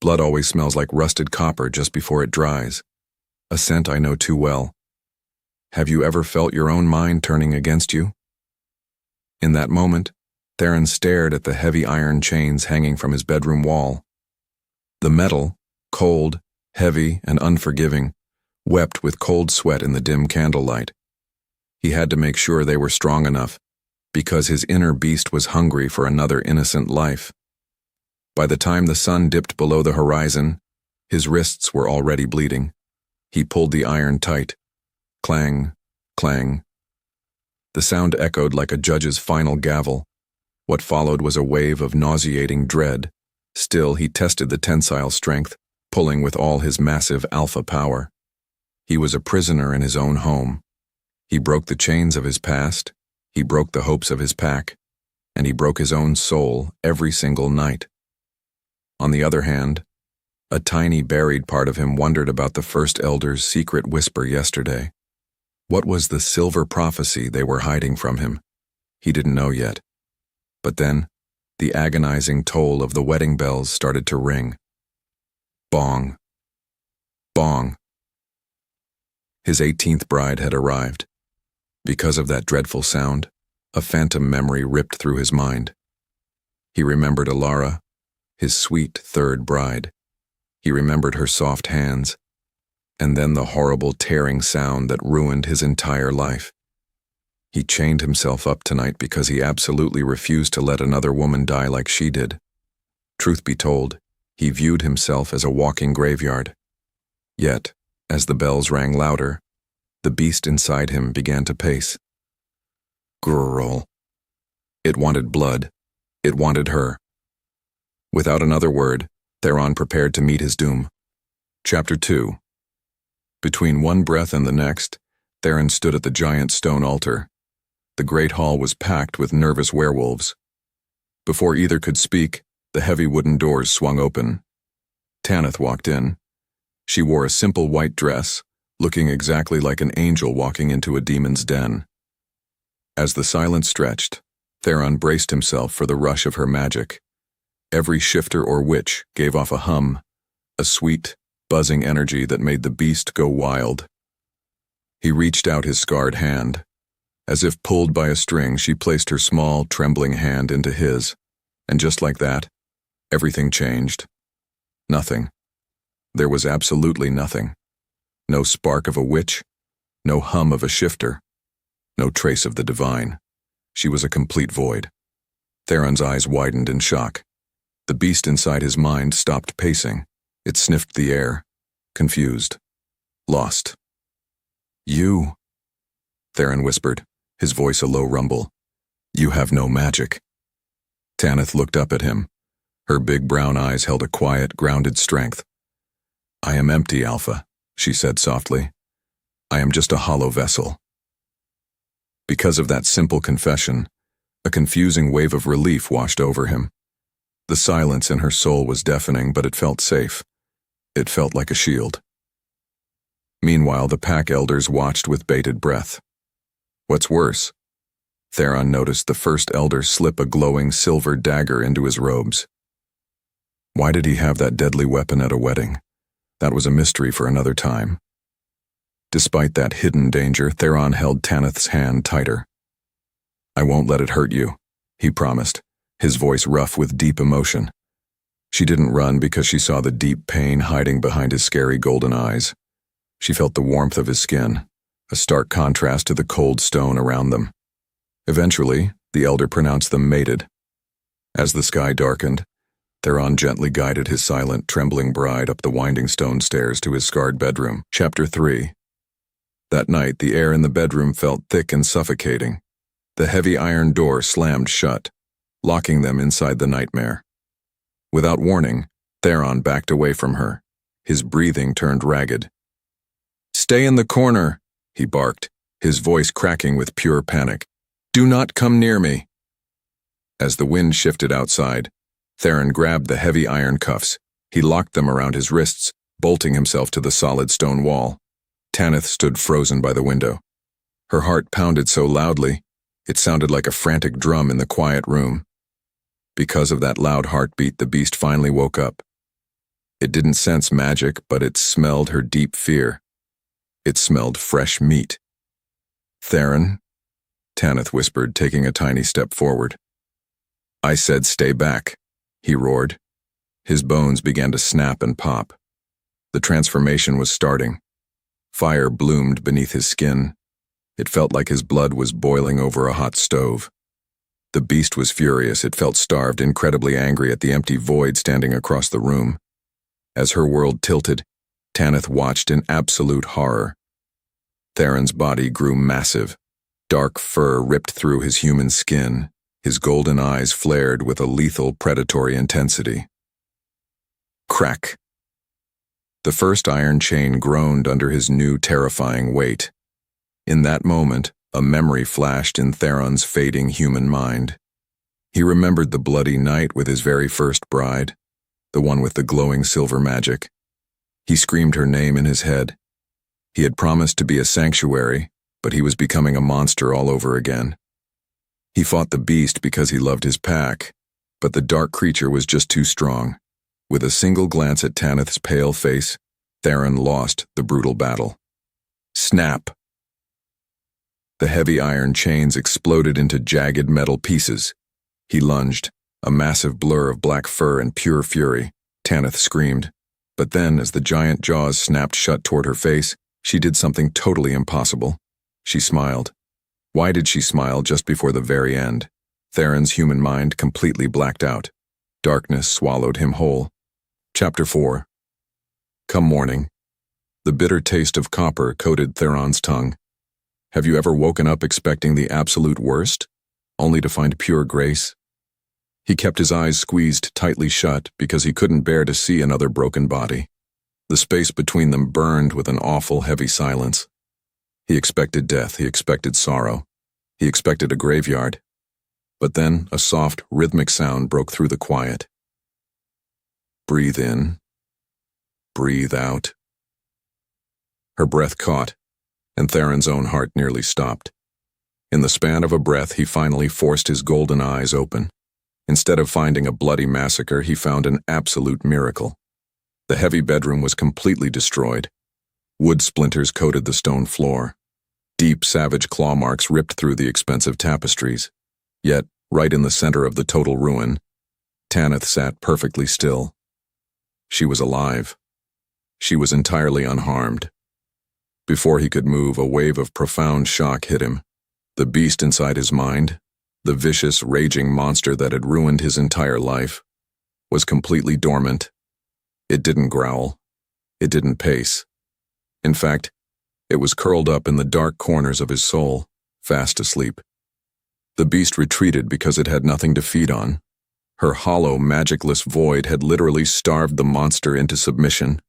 Blood always smells like rusted copper just before it dries. A scent I know too well. Have you ever felt your own mind turning against you? In that moment, Theron stared at the heavy iron chains hanging from his bedroom wall. The metal, cold, heavy, and unforgiving, wept with cold sweat in the dim candlelight. He had to make sure they were strong enough, because his inner beast was hungry for another innocent life. By the time the sun dipped below the horizon, his wrists were already bleeding. He pulled the iron tight. Clang, clang. The sound echoed like a judge's final gavel. What followed was a wave of nauseating dread. Still, he tested the tensile strength, pulling with all his massive alpha power. He was a prisoner in his own home. He broke the chains of his past, he broke the hopes of his pack, and he broke his own soul every single night. On the other hand, a tiny buried part of him wondered about the First Elder's secret whisper yesterday. What was the silver prophecy they were hiding from him? He didn't know yet. But then, the agonizing toll of the wedding bells started to ring. Bong. Bong. His 18th bride had arrived. Because of that dreadful sound, a phantom memory ripped through his mind. He remembered Alara, his sweet third bride. He remembered her soft hands, and then the horrible tearing sound that ruined his entire life. He chained himself up tonight because he absolutely refused to let another woman die like she did. Truth be told, he viewed himself as a walking graveyard. Yet, as the bells rang louder, the beast inside him began to pace. Grrrl. It wanted blood. It wanted her. Without another word, Theron prepared to meet his doom. Chapter 2. Between one breath and the next, Theron stood at the giant stone altar. The great hall was packed with nervous werewolves. Before either could speak, the heavy wooden doors swung open. Tanith walked in. She wore a simple white dress, looking exactly like an angel walking into a demon's den. As the silence stretched, Theron braced himself for the rush of her magic. Every shifter or witch gave off a hum, a sweet, buzzing energy that made the beast go wild. He reached out his scarred hand. As if pulled by a string, she placed her small, trembling hand into his, and just like that, everything changed. Nothing. There was absolutely nothing. No spark of a witch, no hum of a shifter, no trace of the divine. She was a complete void. Theron's eyes widened in shock. The beast inside his mind stopped pacing. It sniffed the air, confused, lost. You, Theron whispered, his voice a low rumble. You have no magic. Tanith looked up at him. Her big brown eyes held a quiet, grounded strength. I am empty, Alpha, she said softly. I am just a hollow vessel. Because of that simple confession, a confusing wave of relief washed over him. The silence in her soul was deafening, but it felt safe. It felt like a shield. Meanwhile, the pack elders watched with bated breath. What's worse? Theron noticed the first elder slip a glowing silver dagger into his robes. Why did he have that deadly weapon at a wedding? That was a mystery for another time. Despite that hidden danger, Theron held Tanith's hand tighter. I won't let it hurt you, he promised, his voice rough with deep emotion. She didn't run because she saw the deep pain hiding behind his scary golden eyes. She felt the warmth of his skin, a stark contrast to the cold stone around them. Eventually, the elder pronounced them mated. As the sky darkened, Theron gently guided his silent, trembling bride up the winding stone stairs to his scarred bedroom. Chapter 3. That night, the air in the bedroom felt thick and suffocating. The heavy iron door slammed shut, locking them inside the nightmare. Without warning, Theron backed away from her. His breathing turned ragged. Stay in the corner, he barked, his voice cracking with pure panic. Do not come near me. As the wind shifted outside, Theron grabbed the heavy iron cuffs. He locked them around his wrists, bolting himself to the solid stone wall. Tanith stood frozen by the window. Her heart pounded so loudly, it sounded like a frantic drum in the quiet room. Because of that loud heartbeat, the beast finally woke up. It didn't sense magic, but it smelled her deep fear. It smelled fresh meat. "Theron," Tanith whispered, taking a tiny step forward. "I said stay back," he roared. His bones began to snap and pop. The transformation was starting. Fire bloomed beneath his skin. It felt like his blood was boiling over a hot stove. The beast was furious. It felt starved, incredibly angry at the empty void standing across the room. As her world tilted, Tanith watched in absolute horror. Theron's body grew massive. Dark fur ripped through his human skin. His golden eyes flared with a lethal, predatory intensity. Crack. The first iron chain groaned under his new, terrifying weight. In that moment, a memory flashed in Theron's fading human mind. He remembered the bloody night with his very first bride, the one with the glowing silver magic. He screamed her name in his head. He had promised to be a sanctuary, but he was becoming a monster all over again. He fought the beast because he loved his pack, but the dark creature was just too strong. With a single glance at Tanith's pale face, Theron lost the brutal battle. Snap! The heavy iron chains exploded into jagged metal pieces. He lunged, a massive blur of black fur and pure fury. Tanith screamed. But then, as the giant jaws snapped shut toward her face, she did something totally impossible. She smiled. Why did she smile just before the very end? Theron's human mind completely blacked out. Darkness swallowed him whole. Chapter 4. Come morning. The bitter taste of copper coated Theron's tongue. Have you ever woken up expecting the absolute worst, only to find pure grace? He kept his eyes squeezed tightly shut because he couldn't bear to see another broken body. The space between them burned with an awful, heavy silence. He expected death, he expected sorrow, he expected a graveyard. But then a soft, rhythmic sound broke through the quiet. Breathe in. Breathe out. Her breath caught, and Theron's own heart nearly stopped. In the span of a breath, he finally forced his golden eyes open. Instead of finding a bloody massacre, he found an absolute miracle. The heavy bedroom was completely destroyed. Wood splinters coated the stone floor. Deep, savage claw marks ripped through the expensive tapestries. Yet, right in the center of the total ruin, Tanith sat perfectly still. She was alive. She was entirely unharmed. Before he could move, a wave of profound shock hit him. The beast inside his mind, the vicious, raging monster that had ruined his entire life, was completely dormant. It didn't growl. It didn't pace. In fact, it was curled up in the dark corners of his soul, fast asleep. The beast retreated because it had nothing to feed on. Her hollow, magicless void had literally starved the monster into submission.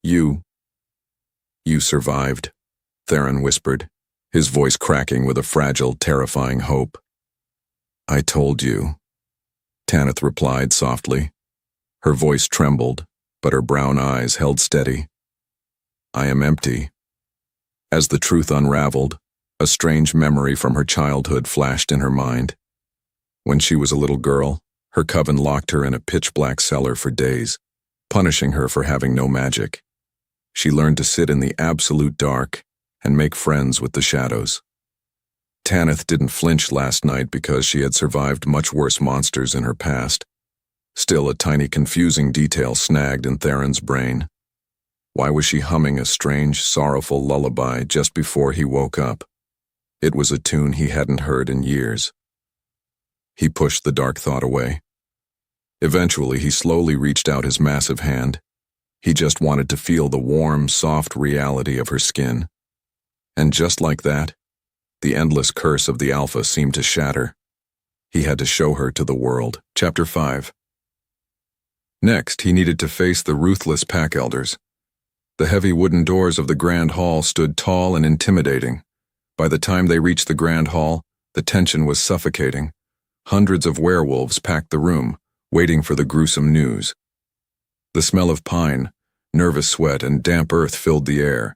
You survived," Theron whispered, his voice cracking with a fragile, terrifying hope. "I told you," Tanith replied softly. Her voice trembled, but her brown eyes held steady. "I am empty." As the truth unraveled, a strange memory from her childhood flashed in her mind. When she was a little girl, her coven locked her in a pitch-black cellar for days, punishing her for having no magic. She learned to sit in the absolute dark and make friends with the shadows. Tanith didn't flinch last night because she had survived much worse monsters in her past. Still, a tiny confusing detail snagged in Theron's brain. Why was she humming a strange, sorrowful lullaby just before he woke up? It was a tune he hadn't heard in years. He pushed the dark thought away. Eventually, he slowly reached out his massive hand. He just wanted to feel the warm, soft reality of her skin. And just like that, the endless curse of the Alpha seemed to shatter. He had to show her to the world. Chapter 5. Next, he needed to face the ruthless pack elders. The heavy wooden doors of the Grand Hall stood tall and intimidating. By the time they reached the Grand Hall, the tension was suffocating. Hundreds of werewolves packed the room, waiting for the gruesome news. The smell of pine, nervous sweat, and damp earth filled the air.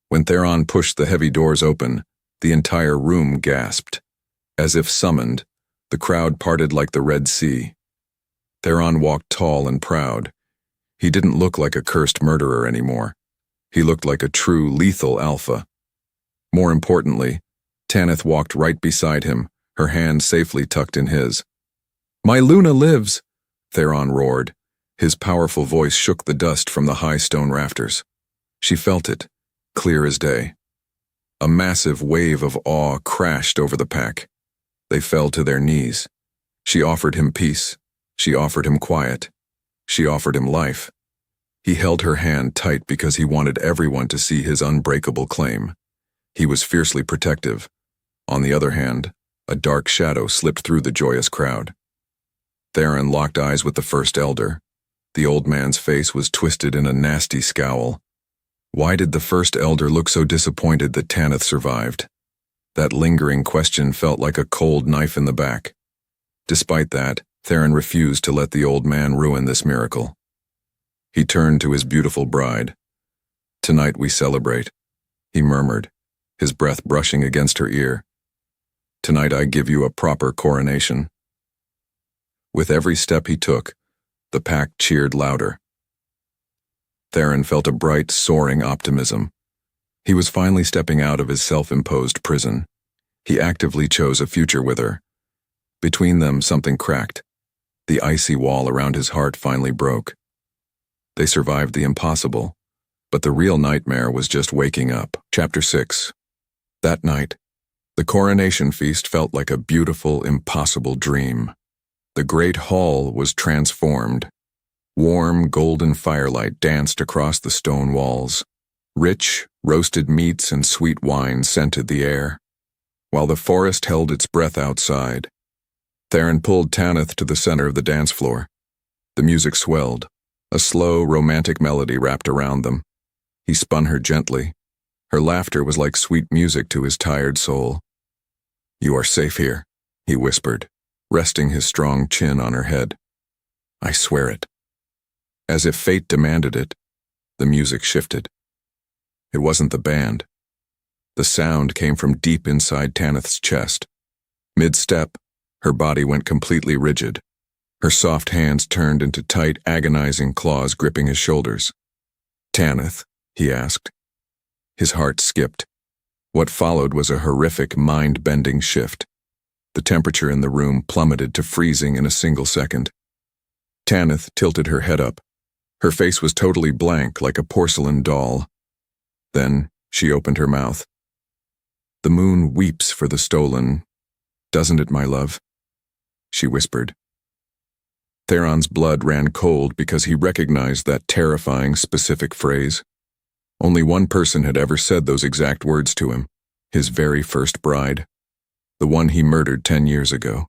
When Theron pushed the heavy doors open, the entire room gasped. As if summoned, the crowd parted like the Red Sea. Theron walked tall and proud, He didn't look like a cursed murderer anymore. He looked like a true lethal alpha. More importantly, Tanith walked right beside him, her hand safely tucked in his. "My Luna lives!" Theron roared. His powerful voice shook the dust from the high stone rafters. She felt it, clear as day. A massive wave of awe crashed over the pack. They fell to their knees. She offered him peace. She offered him quiet. She offered him life. He held her hand tight because he wanted everyone to see his unbreakable claim. He was fiercely protective. On the other hand, a dark shadow slipped through the joyous crowd. Theron locked eyes with the First Elder. The old man's face was twisted in a nasty scowl. Why did the First Elder look so disappointed that Tanith survived? That lingering question felt like a cold knife in the back. Despite that, Theron refused to let the old man ruin this miracle. He turned to his beautiful bride. "Tonight we celebrate," he murmured, his breath brushing against her ear. "Tonight I give you a proper coronation." With every step he took, the pack cheered louder. Theron felt a bright, soaring optimism. He was finally stepping out of his self-imposed prison. He actively chose a future with her. Between them, something cracked. The icy wall around his heart finally broke. They survived the impossible, but the real nightmare was just waking up. Chapter 6. That night, the coronation feast felt like a beautiful, impossible dream. The great hall was transformed. Warm, golden firelight danced across the stone walls. Rich, roasted meats and sweet wine scented the air, while the forest held its breath outside. Theron pulled Tanith to the center of the dance floor. The music swelled. A slow, romantic melody wrapped around them. He spun her gently. Her laughter was like sweet music to his tired soul. "You are safe here," he whispered, resting his strong chin on her head. "I swear it." As if fate demanded it, the music shifted. It wasn't the band. The sound came from deep inside Tanith's chest. Mid-step, her body went completely rigid. Her soft hands turned into tight, agonizing claws gripping his shoulders. "Tanith?" he asked. His heart skipped. What followed was a horrific, mind-bending shift. The temperature in the room plummeted to freezing in a single second. Tanith tilted her head up. Her face was totally blank, like a porcelain doll. Then she opened her mouth. "The moon weeps for the stolen, doesn't it, my love?" she whispered. Theron's blood ran cold because he recognized that terrifying, specific phrase. Only one person had ever said those exact words to him, his very first bride, the one he murdered 10 years ago.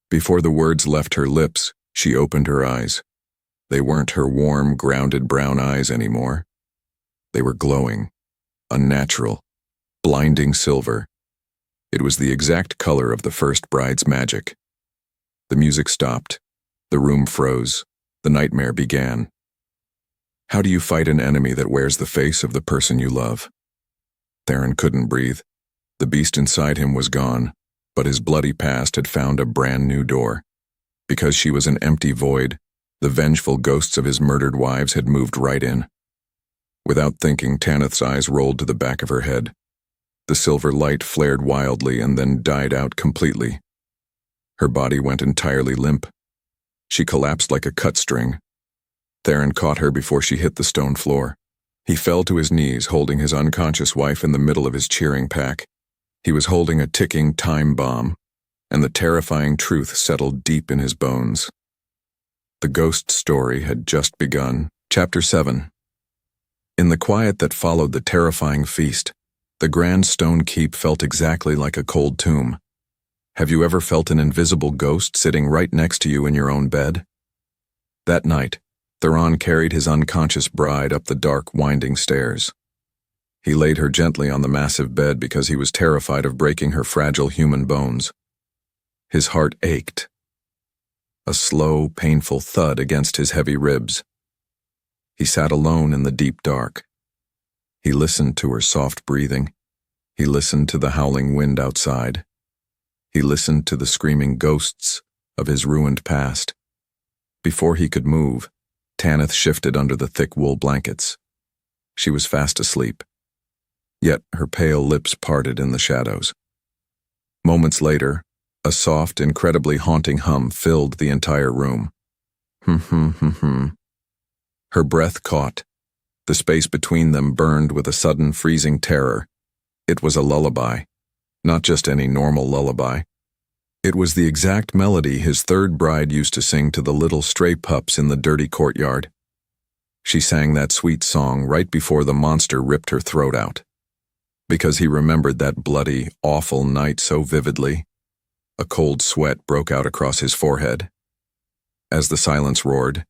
Before the words left her lips, she opened her eyes. They weren't her warm, grounded brown eyes anymore. They were glowing, unnatural, blinding silver. It was the exact color of the first bride's magic. The music stopped. The room froze. The nightmare began. How do you fight an enemy that wears the face of the person you love? Theron couldn't breathe. The beast inside him was gone, but his bloody past had found a brand new door. Because she was an empty void, the vengeful ghosts of his murdered wives had moved right in. Without thinking, Tanith's eyes rolled to the back of her head. The silver light flared wildly and then died out completely. Her body went entirely limp. She collapsed like a cut string. Theron caught her before she hit the stone floor. He fell to his knees, holding his unconscious wife in the middle of his cheering pack. He was holding a ticking time bomb, and the terrifying truth settled deep in his bones. The ghost story had just begun. Chapter 7. In the quiet that followed the terrifying feast, the grand stone keep felt exactly like a cold tomb. Have you ever felt an invisible ghost sitting right next to you in your own bed? That night, Theron carried his unconscious bride up the dark, winding stairs. He laid her gently on the massive bed because he was terrified of breaking her fragile human bones. His heart ached. A slow, painful thud against his heavy ribs. He sat alone in the deep dark. He listened to her soft breathing. He listened to the howling wind outside. He listened to the screaming ghosts of his ruined past. Before he could move, Tanith shifted under the thick wool blankets. She was fast asleep, yet her pale lips parted in the shadows. Moments later, a soft, incredibly haunting hum filled the entire room. Her breath caught. The space between them burned with a sudden freezing terror. It was a lullaby, not just any normal lullaby. It was the exact melody his third bride used to sing to the little stray pups in the dirty courtyard. She sang that sweet song right before the monster ripped her throat out. Because he remembered that bloody, awful night so vividly, a cold sweat broke out across his forehead. As the silence roared,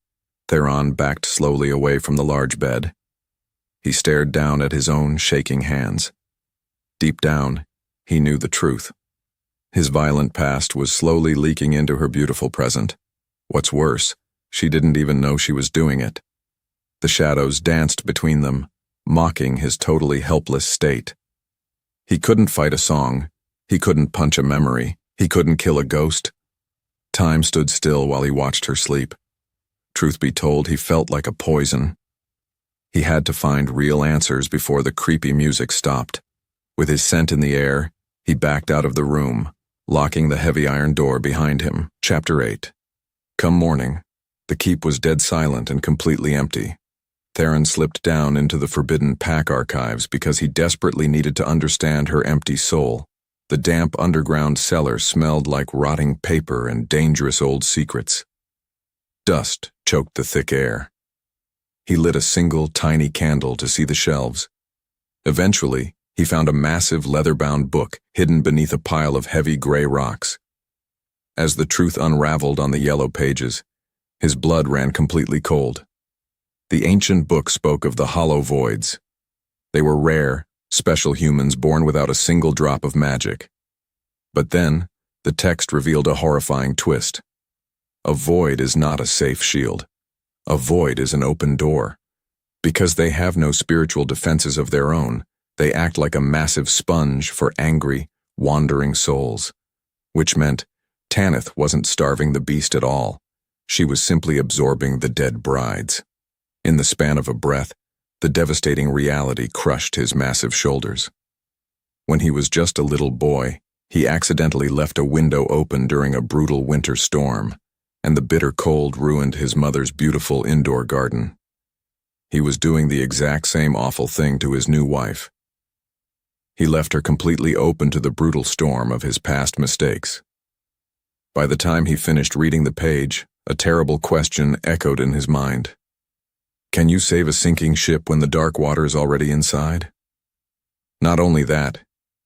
Theron backed slowly away from the large bed. He stared down at his own shaking hands. Deep down, he knew the truth. His violent past was slowly leaking into her beautiful present. What's worse, she didn't even know she was doing it. The shadows danced between them, mocking his totally helpless state. He couldn't fight a song. He couldn't punch a memory. He couldn't kill a ghost. Time stood still while he watched her sleep. Truth be told, he felt like a poison. He had to find real answers before the creepy music stopped. With his scent in the air, he backed out of the room, locking the heavy iron door behind him. Chapter 8. Come morning, the keep was dead silent and completely empty. Theron slipped down into the forbidden pack archives because he desperately needed to understand her empty soul. The damp underground cellar smelled like rotting paper and dangerous old secrets. Dust choked the thick air. He lit a single tiny candle to see the shelves. Eventually, he found a massive leather-bound book hidden beneath a pile of heavy gray rocks. As the truth unraveled on the yellow pages, his blood ran completely cold. The ancient book spoke of the hollow voids. They were rare, special humans born without a single drop of magic. But then, the text revealed a horrifying twist. A void is not a safe shield. A void is an open door. Because they have no spiritual defenses of their own, they act like a massive sponge for angry, wandering souls. Which meant Tanith wasn't starving the beast at all. She was simply absorbing the dead brides. In the span of a breath, the devastating reality crushed his massive shoulders. When he was just a little boy, he accidentally left a window open during a brutal winter storm, and the bitter cold ruined his mother's beautiful indoor garden. He was doing the exact same awful thing to his new wife. He left her completely open to the brutal storm of his past mistakes. By the time he finished reading the page, a terrible question echoed in his mind. Can you save a sinking ship when the dark water is already inside? Not only that,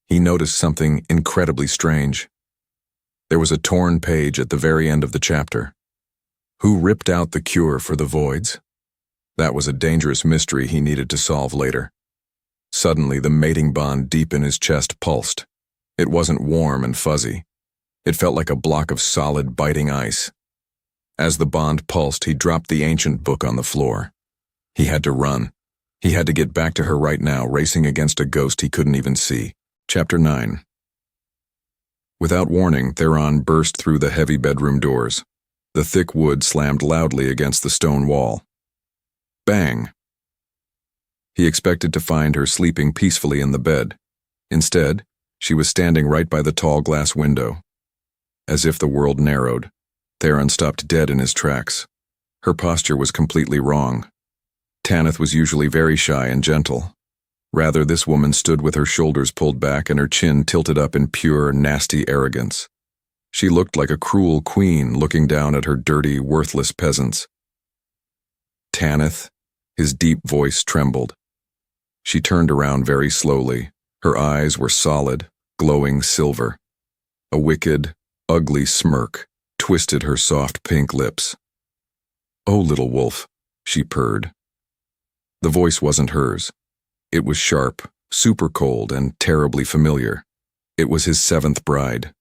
he noticed something incredibly strange. There was a torn page at the very end of the chapter. Who ripped out the cure for the voids? That was a dangerous mystery he needed to solve later. Suddenly, the mating bond deep in his chest pulsed. It wasn't warm and fuzzy. It felt like a block of solid, biting ice. As the bond pulsed, he dropped the ancient book on the floor. He had to run. He had to get back to her right now, racing against a ghost he couldn't even see. Chapter 9. Without warning, Theron burst through the heavy bedroom doors. The thick wood slammed loudly against the stone wall. Bang! He expected to find her sleeping peacefully in the bed. Instead, she was standing right by the tall glass window. As if the world narrowed, Theron stopped dead in his tracks. Her posture was completely wrong. Tanith was usually very shy and gentle. Rather, this woman stood with her shoulders pulled back and her chin tilted up in pure, nasty arrogance. She looked like a cruel queen looking down at her dirty, worthless peasants. Tanith, his deep voice trembled. She turned around very slowly. Her eyes were solid, glowing silver. A wicked, ugly smirk twisted her soft pink lips. "Oh, little wolf," she purred. The voice wasn't hers. It was sharp, super cold, and terribly familiar. It was his seventh bride.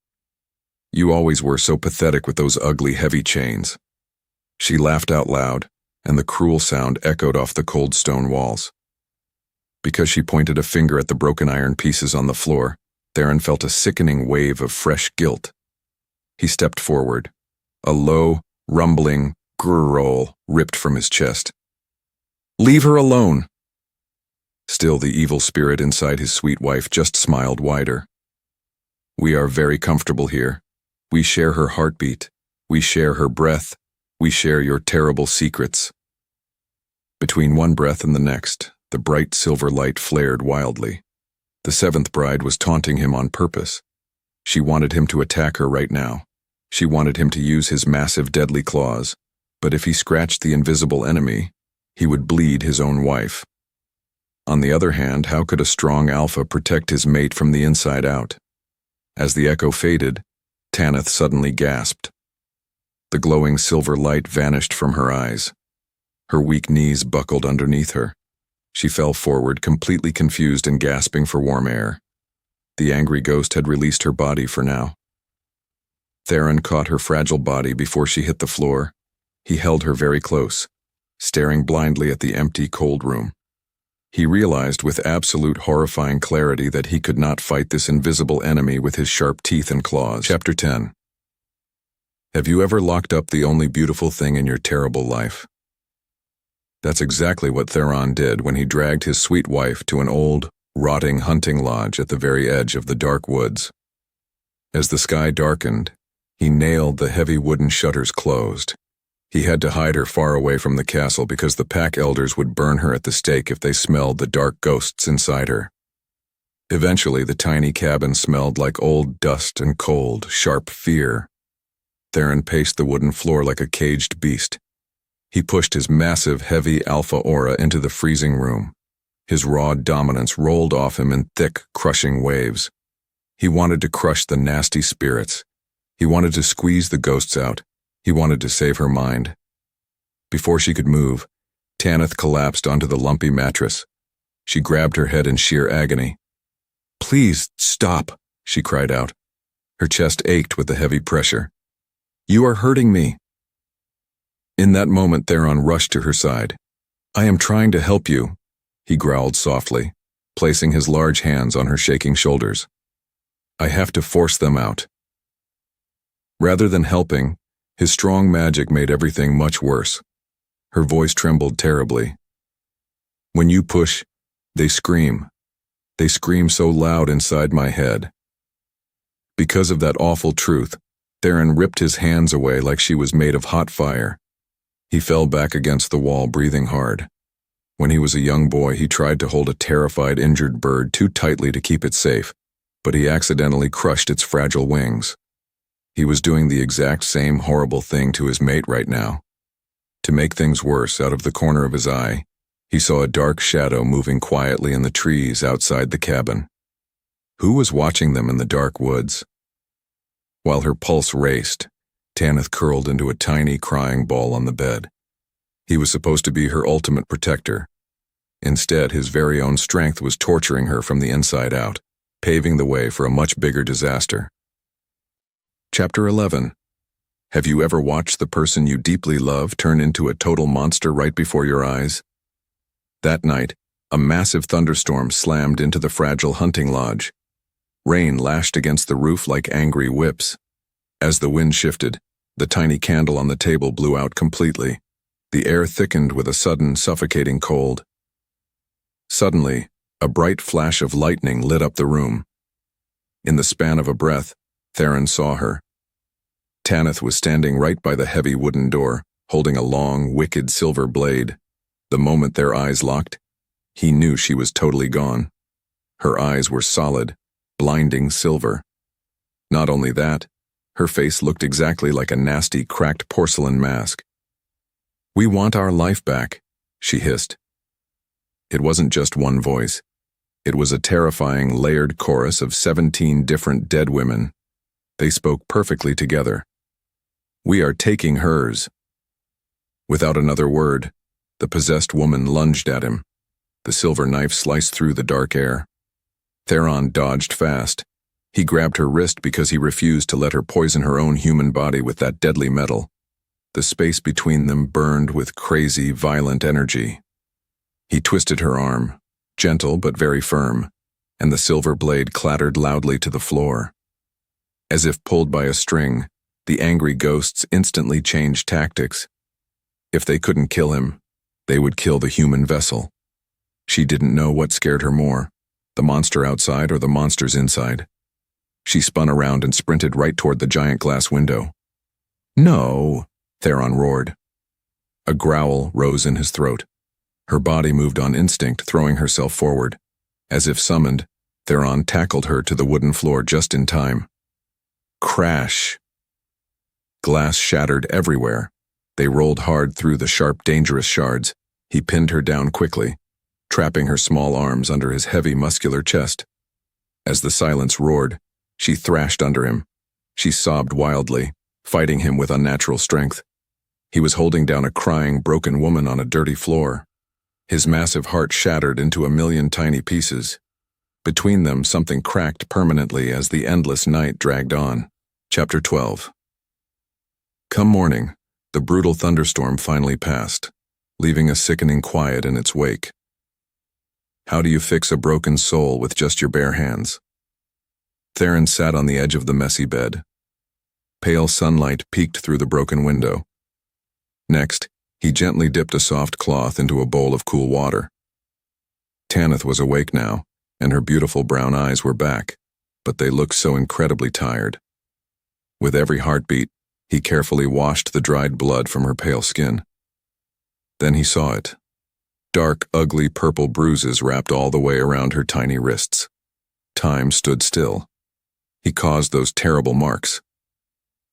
"You always were so pathetic with those ugly, heavy chains." She laughed out loud, and the cruel sound echoed off the cold stone walls. Because she pointed a finger at the broken iron pieces on the floor, Theron felt a sickening wave of fresh guilt. He stepped forward. A low, rumbling, Grrrl ripped from his chest. "Leave her alone!" Still, the evil spirit inside his sweet wife just smiled wider. "We are very comfortable here. We share her heartbeat. We share her breath. We share your terrible secrets." Between one breath and the next, the bright silver light flared wildly. The seventh bride was taunting him on purpose. She wanted him to attack her right now. She wanted him to use his massive deadly claws, but if he scratched the invisible enemy, he would bleed his own wife. On the other hand, how could a strong alpha protect his mate from the inside out? As the echo faded, Tanith suddenly gasped. The glowing silver light vanished from her eyes. Her weak knees buckled underneath her. She fell forward, completely confused and gasping for warm air. The angry ghost had released her body for now. Theron caught her fragile body before she hit the floor. He held her very close, staring blindly at the empty, cold room. He realized with absolute horrifying clarity that he could not fight this invisible enemy with his sharp teeth and claws. Chapter 10. Have you ever locked up the only beautiful thing in your terrible life? That's exactly what Theron did when he dragged his sweet wife to an old, rotting hunting lodge at the very edge of the dark woods. As the sky darkened, he nailed the heavy wooden shutters closed. He had to hide her far away from the castle because the pack elders would burn her at the stake if they smelled the dark ghosts inside her. Eventually, the tiny cabin smelled like old dust and cold, sharp fear. Theron paced the wooden floor like a caged beast. He pushed his massive, heavy alpha aura into the freezing room. His raw dominance rolled off him in thick, crushing waves. He wanted to crush the nasty spirits. He wanted to squeeze the ghosts out. He wanted to save her mind. Before she could move, Tanith collapsed onto the lumpy mattress. She grabbed her head in sheer agony. "Please, stop," she cried out. Her chest ached with the heavy pressure. "You are hurting me." In that moment, Theron rushed to her side. "I am trying to help you," he growled softly, placing his large hands on her shaking shoulders. "I have to force them out." Rather than helping, his strong magic made everything much worse. Her voice trembled terribly. "When you push, they scream. They scream so loud inside my head." Because of that awful truth, Theron ripped his hands away like she was made of hot fire. He fell back against the wall, breathing hard. When he was a young boy, he tried to hold a terrified, injured bird too tightly to keep it safe, but he accidentally crushed its fragile wings. He was doing the exact same horrible thing to his mate right now. To make things worse, out of the corner of his eye, he saw a dark shadow moving quietly in the trees outside the cabin. Who was watching them in the dark woods? While her pulse raced, Tanith curled into a tiny, crying ball on the bed. He was supposed to be her ultimate protector. Instead, his very own strength was torturing her from the inside out, paving the way for a much bigger disaster. Chapter 11. Have you ever watched the person you deeply love turn into a total monster right before your eyes? That night, a massive thunderstorm slammed into the fragile hunting lodge. Rain lashed against the roof like angry whips. As the wind shifted, the tiny candle on the table blew out completely. The air thickened with a sudden, suffocating cold. Suddenly, a bright flash of lightning lit up the room. In the span of a breath, Theron saw her. Tanith was standing right by the heavy wooden door, holding a long, wicked silver blade. The moment their eyes locked, he knew she was totally gone. Her eyes were solid, blinding silver. Not only that, her face looked exactly like a nasty, cracked porcelain mask. "We want our life back," she hissed. It wasn't just one voice. It was a terrifying, layered chorus of 17 different dead women. They spoke perfectly together. "We are taking hers." Without another word, the possessed woman lunged at him. The silver knife sliced through the dark air. Theron dodged fast. He grabbed her wrist because he refused to let her poison her own human body with that deadly metal. The space between them burned with crazy, violent energy. He twisted her arm, gentle but very firm, and the silver blade clattered loudly to the floor. As if pulled by a string, the angry ghosts instantly changed tactics. If they couldn't kill him, they would kill the human vessel. She didn't know what scared her more, the monster outside or the monsters inside. She spun around and sprinted right toward the giant glass window. "No!" Theron roared. A growl rose in his throat. Her body moved on instinct, throwing herself forward. As if summoned, Theron tackled her to the wooden floor just in time. Crash! Glass shattered everywhere. They rolled hard through the sharp, dangerous shards. He pinned her down quickly, trapping her small arms under his heavy, muscular chest. As the silence roared, she thrashed under him. She sobbed wildly, fighting him with unnatural strength. He was holding down a crying, broken woman on a dirty floor. His massive heart shattered into a million tiny pieces. Between them, something cracked permanently as the endless night dragged on. Chapter 12. Come morning, the brutal thunderstorm finally passed, leaving a sickening quiet in its wake. How do you fix a broken soul with just your bare hands? Theron sat on the edge of the messy bed. Pale sunlight peeked through the broken window. Next, he gently dipped a soft cloth into a bowl of cool water. Tanith was awake now, and her beautiful brown eyes were back, but they looked so incredibly tired. With every heartbeat, he carefully washed the dried blood from her pale skin. Then he saw it. Dark, ugly purple bruises wrapped all the way around her tiny wrists. Time stood still. He caused those terrible marks.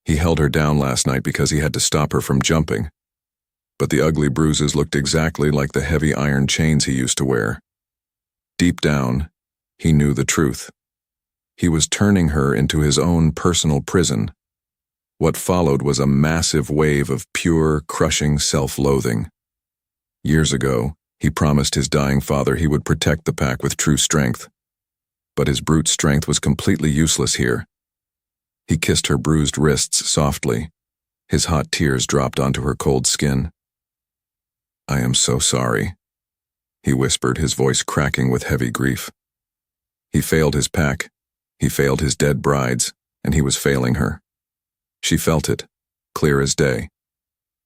He held her down last night because he had to stop her from jumping. But the ugly bruises looked exactly like the heavy iron chains he used to wear. Deep down, he knew the truth. He was turning her into his own personal prison. What followed was a massive wave of pure, crushing self-loathing. Years ago, he promised his dying father he would protect the pack with true strength. But his brute strength was completely useless here. He kissed her bruised wrists softly. His hot tears dropped onto her cold skin. "I am so sorry," he whispered, his voice cracking with heavy grief. He failed his pack, he failed his dead brides, and he was failing her. She felt it, clear as day.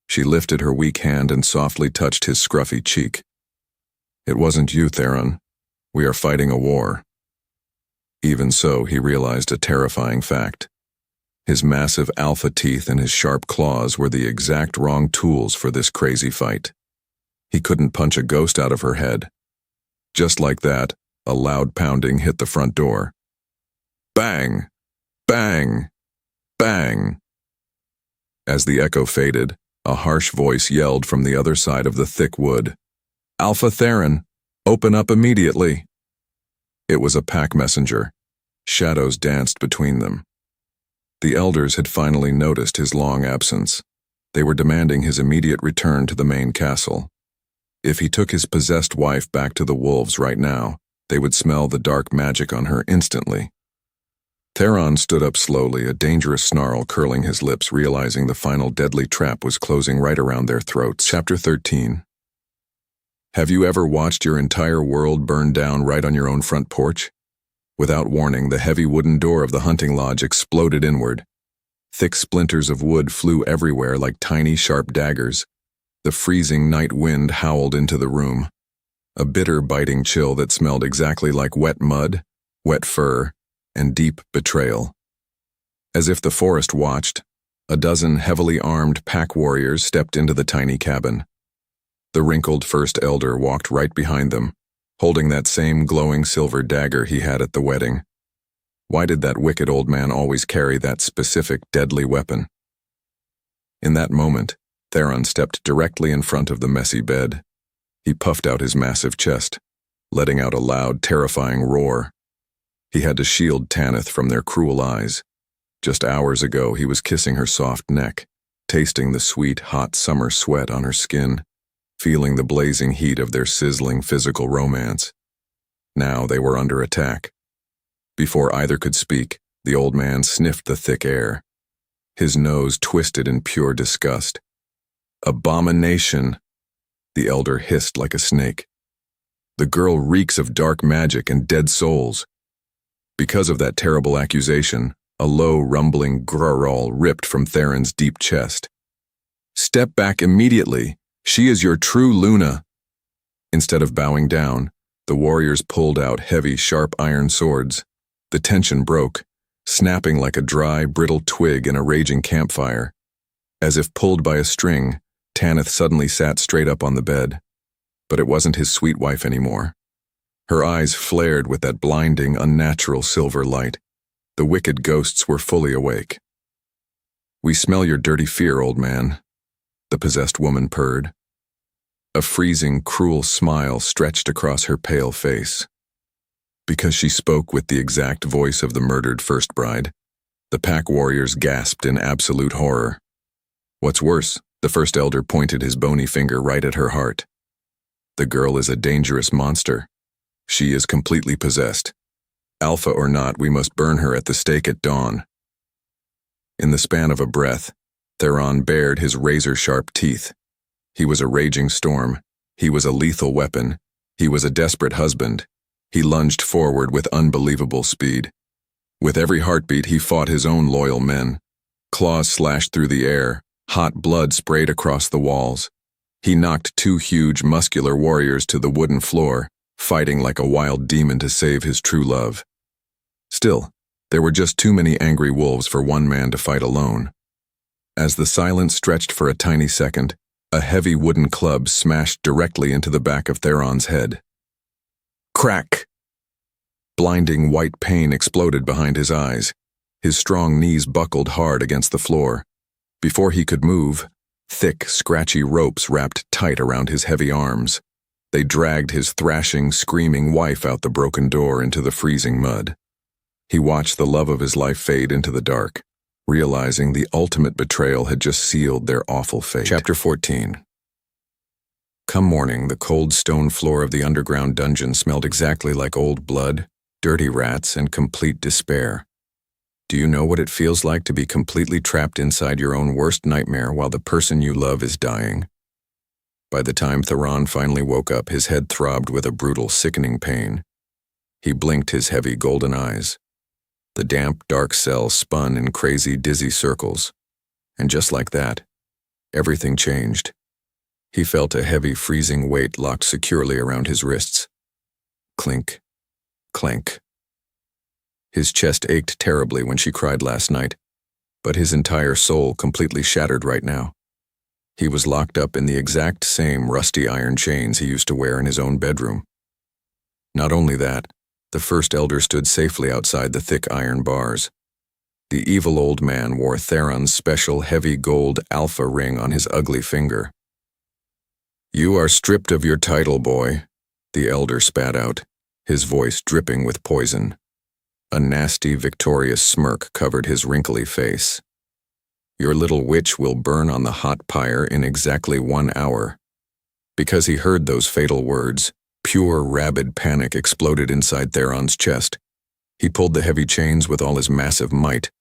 She lifted her weak hand and softly touched his scruffy cheek. "It wasn't you, Theron. We are fighting a war." Even so, he realized a terrifying fact. His massive alpha teeth and his sharp claws were the exact wrong tools for this crazy fight. He couldn't punch a ghost out of her head. Just like that, a loud pounding hit the front door. Bang! Bang! Bang! As the echo faded, a harsh voice yelled from the other side of the thick wood. "Alpha Theron, open up immediately!" It was a pack messenger. Shadows danced between them. The elders had finally noticed his long absence. They were demanding his immediate return to the main castle. If he took his possessed wife back to the wolves right now, they would smell the dark magic on her instantly. Theron stood up slowly, a dangerous snarl curling his lips, realizing the final deadly trap was closing right around their throats. Chapter 13. Have you ever watched your entire world burn down right on your own front porch? Without warning, the heavy wooden door of the hunting lodge exploded inward. Thick splinters of wood flew everywhere like tiny, sharp daggers. The freezing night wind howled into the room. A bitter, biting chill that smelled exactly like wet mud, wet fur, and deep betrayal. As if the forest watched, a dozen heavily armed pack warriors stepped into the tiny cabin. The wrinkled first elder walked right behind them, holding that same glowing silver dagger he had at the wedding. Why did that wicked old man always carry that specific deadly weapon? In that moment, Theron stepped directly in front of the messy bed. He puffed out his massive chest, letting out a loud, terrifying roar. He had to shield Tanith from their cruel eyes. Just hours ago, he was kissing her soft neck, tasting the sweet, hot summer sweat on her skin, feeling the blazing heat of their sizzling physical romance. Now they were under attack. Before either could speak, the old man sniffed the thick air. His nose twisted in pure disgust. "Abomination," the elder hissed like a snake. "The girl reeks of dark magic and dead souls." Because of that terrible accusation, a low, rumbling growl ripped from Theron's deep chest. "Step back immediately. She is your true Luna." Instead of bowing down, the warriors pulled out heavy, sharp iron swords. The tension broke, snapping like a dry, brittle twig in a raging campfire. As if pulled by a string, Tanith suddenly sat straight up on the bed. But it wasn't his sweet wife anymore. Her eyes flared with that blinding, unnatural silver light. The wicked ghosts were fully awake. "We smell your dirty fear, old man," the possessed woman purred. A freezing, cruel smile stretched across her pale face. Because she spoke with the exact voice of the murdered first bride, the pack warriors gasped in absolute horror. What's worse, the first elder pointed his bony finger right at her heart. "The girl is a dangerous monster. She is completely possessed. Alpha or not, we must burn her at the stake at dawn." In the span of a breath, Theron bared his razor-sharp teeth. He was a raging storm. He was a lethal weapon. He was a desperate husband. He lunged forward with unbelievable speed. With every heartbeat, he fought his own loyal men. Claws slashed through the air. Hot blood sprayed across the walls. He knocked two huge, muscular warriors to the wooden floor, fighting like a wild demon to save his true love. Still, there were just too many angry wolves for one man to fight alone. As the silence stretched for a tiny second, a heavy wooden club smashed directly into the back of Theron's head. Crack! Blinding white pain exploded behind his eyes. His strong knees buckled hard against the floor. Before he could move, thick, scratchy ropes wrapped tight around his heavy arms. They dragged his thrashing, screaming wife out the broken door into the freezing mud. He watched the love of his life fade into the dark, realizing the ultimate betrayal had just sealed their awful fate. Chapter 14. Come morning, the cold stone floor of the underground dungeon smelled exactly like old blood, dirty rats, and complete despair. Do you know what it feels like to be completely trapped inside your own worst nightmare while the person you love is dying? By the time Theron finally woke up, his head throbbed with a brutal, sickening pain. He blinked his heavy golden eyes. The damp, dark cell spun in crazy, dizzy circles. And just like that, everything changed. He felt a heavy, freezing weight locked securely around his wrists. Clink, clank. His chest ached terribly when she cried last night, but his entire soul completely shattered right now. He was locked up in the exact same rusty iron chains he used to wear in his own bedroom. Not only that, the first elder stood safely outside the thick iron bars. The evil old man wore Theron's special heavy gold alpha ring on his ugly finger. "You are stripped of your title, boy," the elder spat out, his voice dripping with poison. A nasty, victorious smirk covered his wrinkly face. "Your little witch will burn on the hot pyre in exactly 1 hour." Because he heard those fatal words, pure, rabid panic exploded inside Theron's chest. He pulled the heavy chains with all his massive might.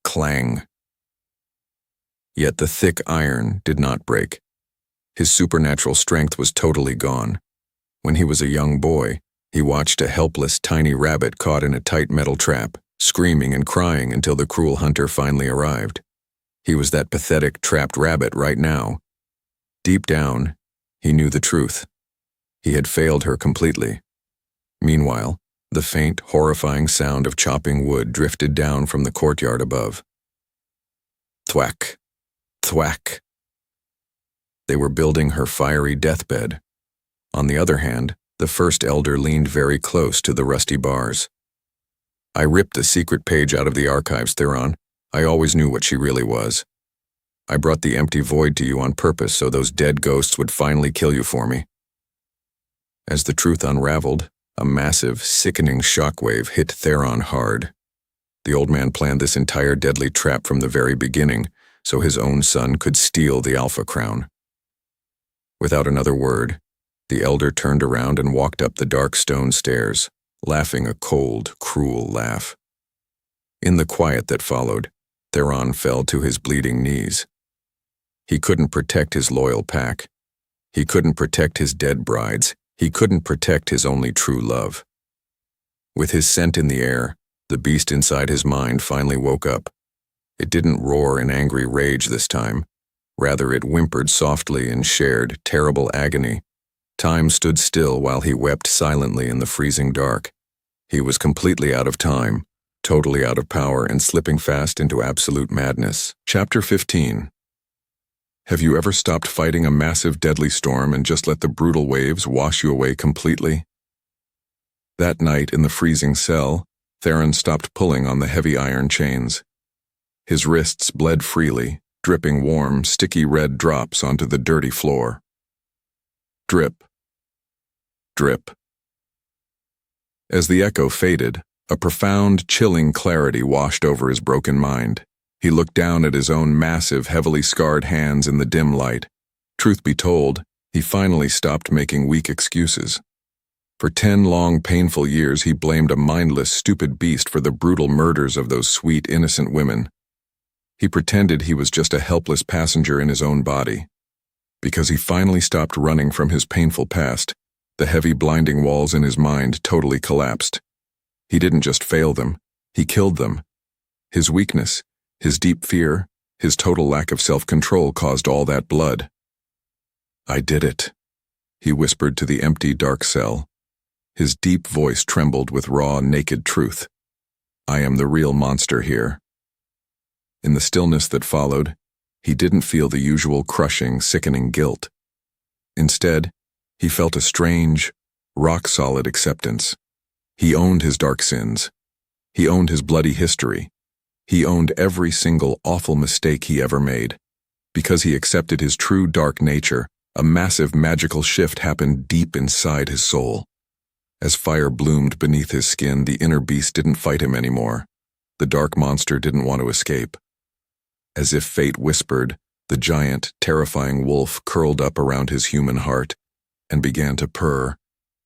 Clang. Yet the thick iron did not break. His supernatural strength was totally gone. When he was a young boy, he watched a helpless, tiny rabbit caught in a tight metal trap, screaming and crying until the cruel hunter finally arrived. He was that pathetic, trapped rabbit right now. Deep down, he knew the truth. He had failed her completely. Meanwhile, the faint, horrifying sound of chopping wood drifted down from the courtyard above. Thwack, thwack. They were building her fiery deathbed. On the other hand, the first elder leaned very close to the rusty bars. "I ripped the secret page out of the archives, Theron. I always knew what she really was. I brought the empty void to you on purpose so those dead ghosts would finally kill you for me." As the truth unraveled, a massive, sickening shockwave hit Theron hard. The old man planned this entire deadly trap from the very beginning, so his own son could steal the Alpha Crown. Without another word, the elder turned around and walked up the dark stone stairs, laughing a cold, cruel laugh. In the quiet that followed, Theron fell to his bleeding knees. He couldn't protect his loyal pack. He couldn't protect his dead brides. He couldn't protect his only true love. With his scent in the air, the beast inside his mind finally woke up. It didn't roar in angry rage this time. Rather, it whimpered softly in shared, terrible agony. Time stood still while he wept silently in the freezing dark. He was completely out of time, totally out of power, and slipping fast into absolute madness. Chapter 15. Have you ever stopped fighting a massive deadly storm and just let the brutal waves wash you away completely? That night in the freezing cell, Theron stopped pulling on the heavy iron chains. His wrists bled freely, dripping warm, sticky red drops onto the dirty floor. Drip. Drip. As the echo faded, a profound, chilling clarity washed over his broken mind. He looked down at his own massive, heavily scarred hands in the dim light. Truth be told, he finally stopped making weak excuses. For 10 long, painful years, he blamed a mindless, stupid beast for the brutal murders of those sweet, innocent women. He pretended he was just a helpless passenger in his own body. Because he finally stopped running from his painful past, the heavy, blinding walls in his mind totally collapsed. He didn't just fail them, he killed them. His weakness, his deep fear, his total lack of self-control caused all that blood. "I did it," he whispered to the empty, dark cell. His deep voice trembled with raw, naked truth. "I am the real monster here." In the stillness that followed, he didn't feel the usual crushing, sickening guilt. Instead, he felt a strange, rock-solid acceptance. He owned his dark sins. He owned his bloody history. He owned every single awful mistake he ever made. Because he accepted his true dark nature, a massive magical shift happened deep inside his soul. As fire bloomed beneath his skin, the inner beast didn't fight him anymore. The dark monster didn't want to escape. As if fate whispered, the giant, terrifying wolf curled up around his human heart and began to purr.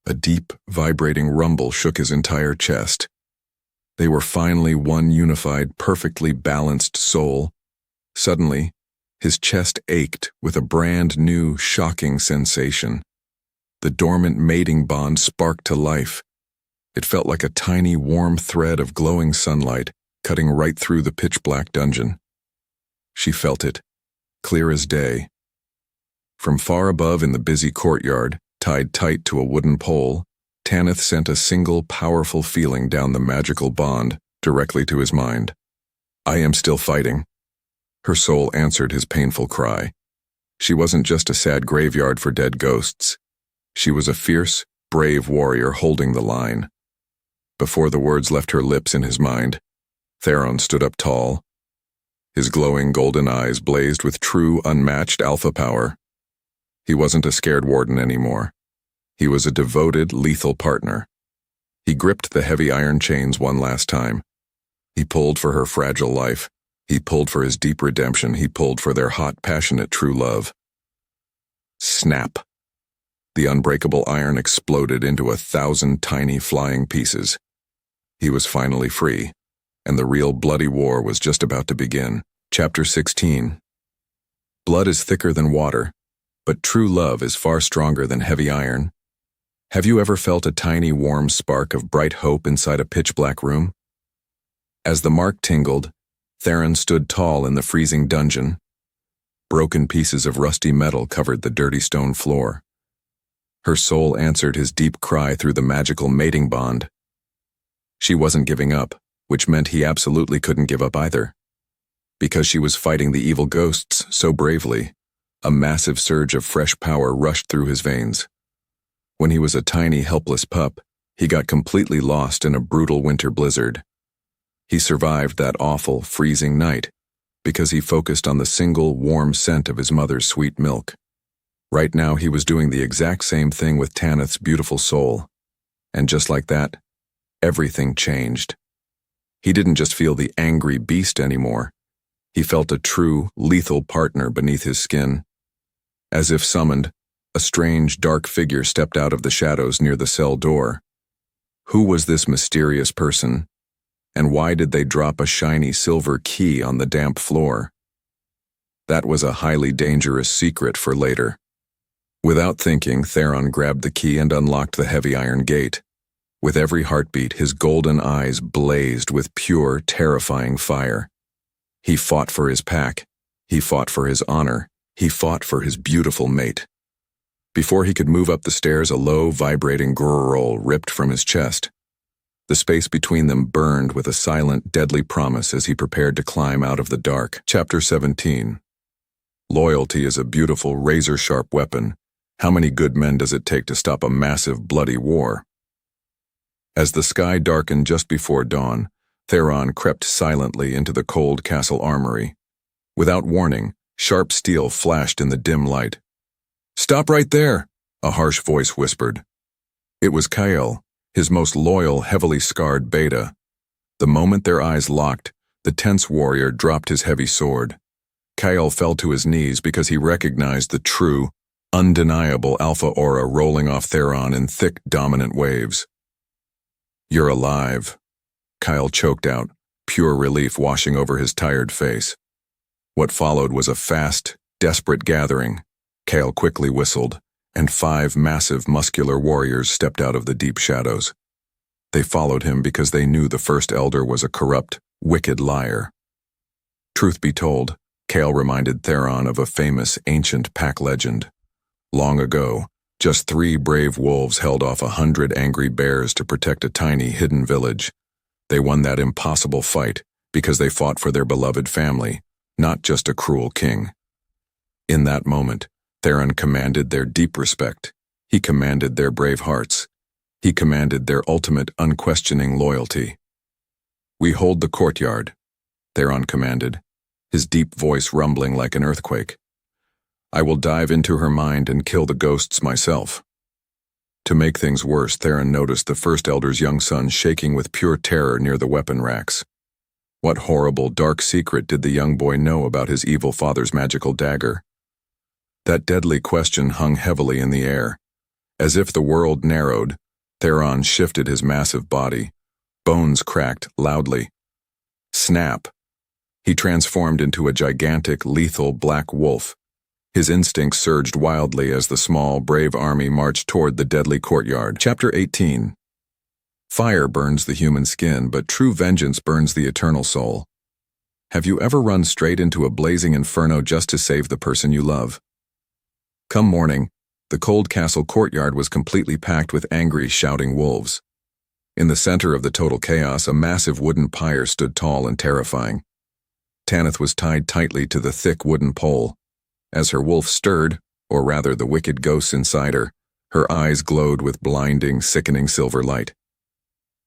A deep, vibrating rumble shook his entire chest. They were finally one unified, perfectly balanced soul. Suddenly, his chest ached with a brand new, shocking sensation. The dormant mating bond sparked to life. It felt like a tiny, warm thread of glowing sunlight cutting right through the pitch-black dungeon. She felt it, clear as day. From far above in the busy courtyard, tied tight to a wooden pole, Tanith sent a single powerful feeling down the magical bond directly to his mind. "I am still fighting." Her soul answered his painful cry. She wasn't just a sad graveyard for dead ghosts. She was a fierce, brave warrior holding the line. Before the words left her lips in his mind, Theron stood up tall. His glowing golden eyes blazed with true, unmatched alpha power. He wasn't a scared warden anymore. He was a devoted, lethal partner. He gripped the heavy iron chains one last time. He pulled for her fragile life. He pulled for his deep redemption. He pulled for their hot, passionate, true love. Snap! The unbreakable iron exploded into 1,000 tiny, flying pieces. He was finally free, and the real bloody war was just about to begin. Chapter 16. Blood is thicker than water, but true love is far stronger than heavy iron. Have you ever felt a tiny warm spark of bright hope inside a pitch-black room? As the mark tingled, Theron stood tall in the freezing dungeon. Broken pieces of rusty metal covered the dirty stone floor. Her soul answered his deep cry through the magical mating bond. She wasn't giving up, which meant he absolutely couldn't give up either. Because she was fighting the evil ghosts so bravely, a massive surge of fresh power rushed through his veins. When he was a tiny, helpless pup, he got completely lost in a brutal winter blizzard. He survived that awful, freezing night because he focused on the single, warm scent of his mother's sweet milk. Right now, he was doing the exact same thing with Tanith's beautiful soul. And just like that, everything changed. He didn't just feel the angry beast anymore. He felt a true, lethal partner beneath his skin. As if summoned, a strange, dark figure stepped out of the shadows near the cell door. Who was this mysterious person? And why did they drop a shiny silver key on the damp floor? That was a highly dangerous secret for later. Without thinking, Theron grabbed the key and unlocked the heavy iron gate. With every heartbeat, his golden eyes blazed with pure, terrifying fire. He fought for his pack. He fought for his honor. He fought for his beautiful mate. Before he could move up the stairs, a low, vibrating grrrl ripped from his chest. The space between them burned with a silent, deadly promise as he prepared to climb out of the dark. Chapter 17. Loyalty is a beautiful, razor-sharp weapon. How many good men does it take to stop a massive, bloody war? As the sky darkened just before dawn, Theron crept silently into the cold castle armory. Without warning, sharp steel flashed in the dim light. "Stop right there," a harsh voice whispered. It was Kyle, his most loyal, heavily scarred beta. The moment their eyes locked, the tense warrior dropped his heavy sword. Kyle fell to his knees because he recognized the true, undeniable alpha aura rolling off Theron in thick, dominant waves. "You're alive," Kyle choked out, pure relief washing over his tired face. What followed was a fast, desperate gathering. Kyle quickly whistled, and 5 massive, muscular warriors stepped out of the deep shadows. They followed him because they knew the First Elder was a corrupt, wicked liar. Truth be told, Kale reminded Theron of a famous, ancient pack legend. Long ago, just 3 brave wolves held off 100 angry bears to protect a tiny, hidden village. They won that impossible fight because they fought for their beloved family, not just a cruel king. In that moment, Theron commanded their deep respect. He commanded their brave hearts. He commanded their ultimate, unquestioning loyalty. "We hold the courtyard," Theron commanded, his deep voice rumbling like an earthquake. "I will dive into her mind and kill the ghosts myself." To make things worse, Theron noticed the First Elder's young son shaking with pure terror near the weapon racks. What horrible, dark secret did the young boy know about his evil father's magical dagger? That deadly question hung heavily in the air. As if the world narrowed, Theron shifted his massive body. Bones cracked loudly. Snap! He transformed into a gigantic, lethal black wolf. His instincts surged wildly as the small, brave army marched toward the deadly courtyard. Chapter 18. Fire burns the human skin, but true vengeance burns the eternal soul. Have you ever run straight into a blazing inferno just to save the person you love? Come morning, the cold castle courtyard was completely packed with angry, shouting wolves. In the center of the total chaos, a massive wooden pyre stood tall and terrifying. Tanith was tied tightly to the thick wooden pole. As her wolf stirred, or rather the wicked ghosts inside her eyes glowed with blinding, sickening silver light.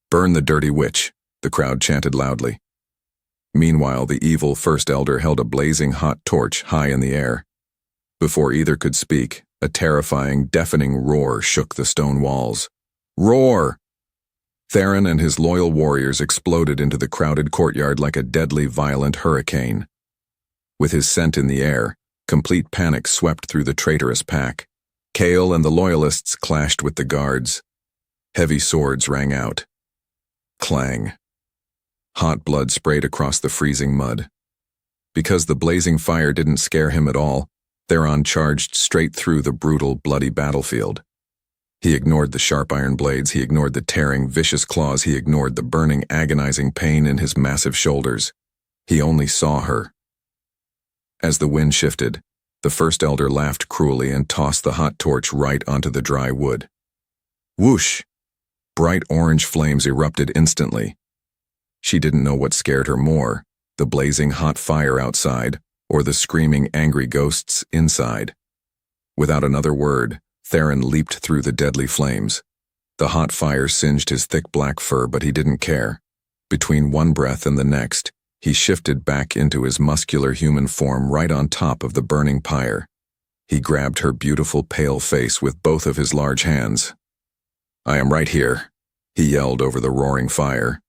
"Burn the dirty witch," the crowd chanted loudly. Meanwhile, the evil First Elder held a blazing hot torch high in the air. Before either could speak, a terrifying, deafening roar shook the stone walls. Roar! Theron and his loyal warriors exploded into the crowded courtyard like a deadly, violent hurricane. With his scent in the air, complete panic swept through the traitorous pack. Kale and the loyalists clashed with the guards. Heavy swords rang out. Clang. Hot blood sprayed across the freezing mud. Because the blazing fire didn't scare him at all, Theron charged straight through the brutal, bloody battlefield. He ignored the sharp iron blades, he ignored the tearing, vicious claws, he ignored the burning, agonizing pain in his massive shoulders. He only saw her. As the wind shifted, the First Elder laughed cruelly and tossed the hot torch right onto the dry wood. Whoosh! Bright orange flames erupted instantly. She didn't know what scared her more, the blazing hot fire outside, or the screaming angry ghosts inside. Without another word, Theron leaped through the deadly flames. The hot fire singed his thick black fur, but he didn't care. Between one breath and the next, he shifted back into his muscular human form right on top of the burning pyre. He grabbed her beautiful pale face with both of his large hands. "I am right here," he yelled over the roaring fire.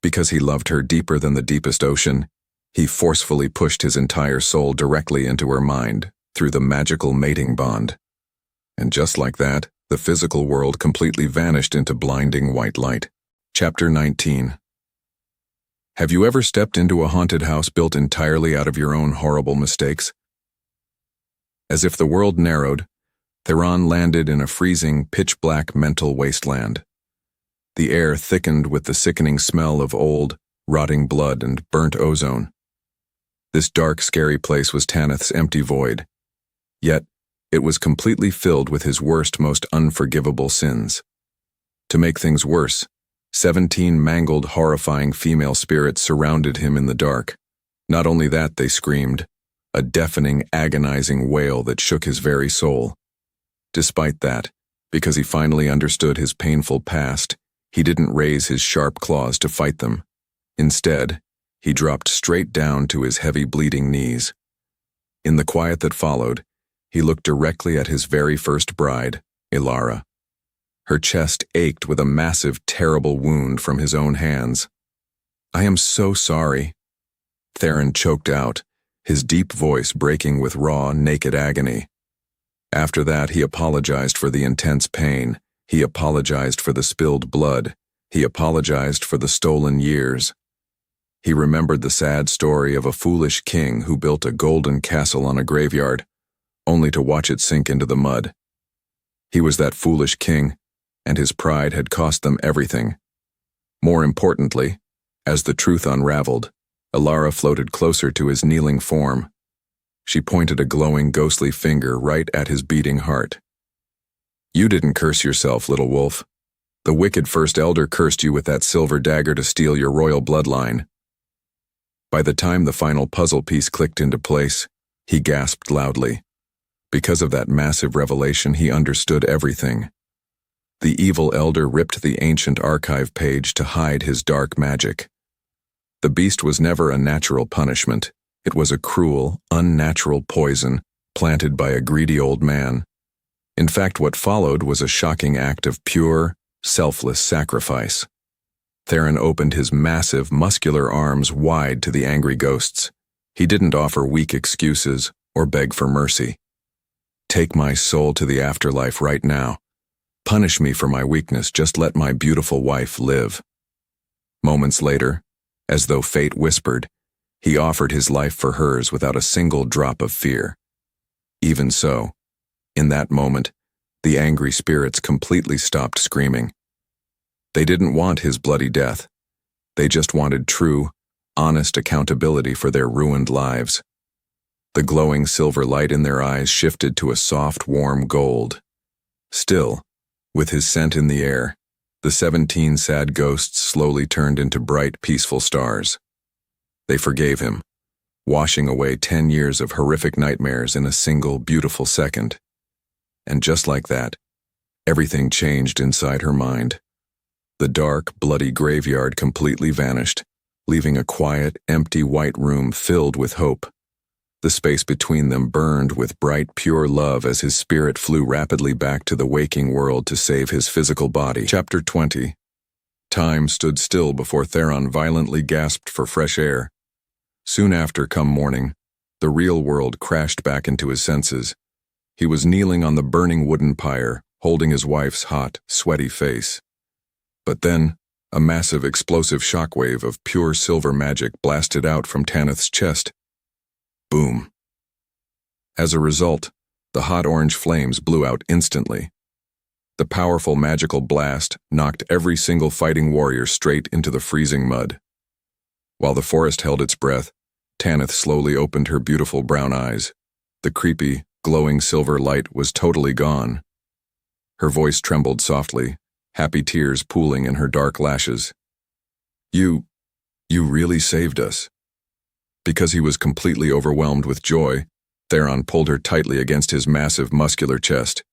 Because he loved her deeper than the deepest ocean, he forcefully pushed his entire soul directly into her mind, through the magical mating bond. And just like that, the physical world completely vanished into blinding white light. Chapter 19. Have you ever stepped into a haunted house built entirely out of your own horrible mistakes? As if the world narrowed, Theron landed in a freezing, pitch-black mental wasteland. The air thickened with the sickening smell of old, rotting blood and burnt ozone. This dark, scary place was Tanith's empty void, Yet, it was completely filled with his worst, most unforgivable sins. To make things worse, 17 mangled, horrifying female spirits surrounded him in the dark. Not only that, they screamed, a deafening, agonizing wail that shook his very soul. Despite that, because he finally understood his painful past, he didn't raise his sharp claws to fight them. Instead, he dropped straight down to his heavy, bleeding knees. In the quiet that followed, he looked directly at his very first bride, Ilara. Her chest ached with a massive, terrible wound from his own hands. "I am so sorry," Theron choked out, his deep voice breaking with raw, naked agony. After that, he apologized for the intense pain. He apologized for the spilled blood. He apologized for the stolen years. He remembered the sad story of a foolish king who built a golden castle on a graveyard, only to watch it sink into the mud. He was that foolish king, and his pride had cost them everything. More importantly, as the truth unraveled, Ilara floated closer to his kneeling form. She pointed a glowing, ghostly finger right at his beating heart. "You didn't curse yourself, little wolf. The wicked first elder cursed you with that silver dagger to steal your royal bloodline." By the time the final puzzle piece clicked into place, he gasped loudly. Because of that massive revelation, he understood everything. The evil elder ripped the ancient archive page to hide his dark magic. The beast was never a natural punishment. It was a cruel, unnatural poison planted by a greedy old man. In fact, what followed was a shocking act of pure, selfless sacrifice. Theron opened his massive, muscular arms wide to the angry ghosts. He didn't offer weak excuses or beg for mercy. "Take my soul to the afterlife right now. Punish me for my weakness, just let my beautiful wife live." Moments later, as though fate whispered, he offered his life for hers without a single drop of fear. Even so, in that moment, the angry spirits completely stopped screaming. They didn't want his bloody death. They just wanted true, honest accountability for their ruined lives. The glowing silver light in their eyes shifted to a soft, warm gold. Still, with his scent in the air, the 17 sad ghosts slowly turned into bright, peaceful stars. They forgave him, washing away 10 years of horrific nightmares in a single, beautiful second. And just like that, everything changed inside her mind. The dark, bloody graveyard completely vanished, leaving a quiet, empty white room filled with hope. The space between them burned with bright, pure love as his spirit flew rapidly back to the waking world to save his physical body. Chapter 20. Time stood still before Theron violently gasped for fresh air. Soon after, come morning, the real world crashed back into his senses. He was kneeling on the burning wooden pyre, holding his wife's hot, sweaty face. But then, a massive explosive shockwave of pure silver magic blasted out from Tanith's chest. Boom. As a result, the hot orange flames blew out instantly. The powerful magical blast knocked every single fighting warrior straight into the freezing mud. While the forest held its breath, Tanith slowly opened her beautiful brown eyes. The creepy, glowing silver light was totally gone. Her voice trembled softly, happy tears pooling in her dark lashes. You really saved us." Because he was completely overwhelmed with joy, Theron pulled her tightly against his massive, muscular chest.